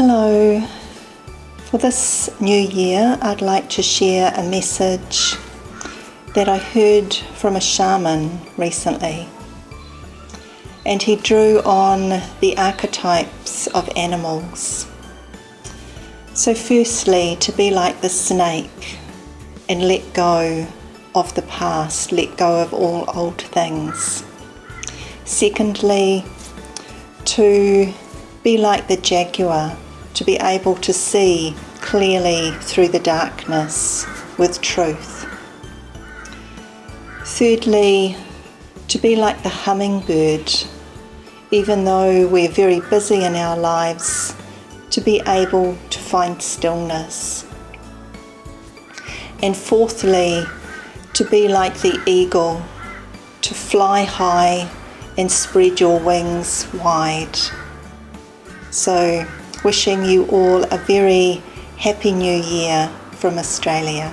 Hello. For this new year, I'd like to share a message that I heard from a shaman recently. And he drew on the archetypes of animals. So firstly, to be like the snake and let go of the past, let go of all old things. Secondly, to be like the jaguar, to be able to see clearly through the darkness with truth. Thirdly, to be like the hummingbird, even though we're very busy in our lives, to be able to find stillness. And fourthly, to be like the eagle, to fly high and spread your wings wide. So, wishing you all a very happy new year from Australia.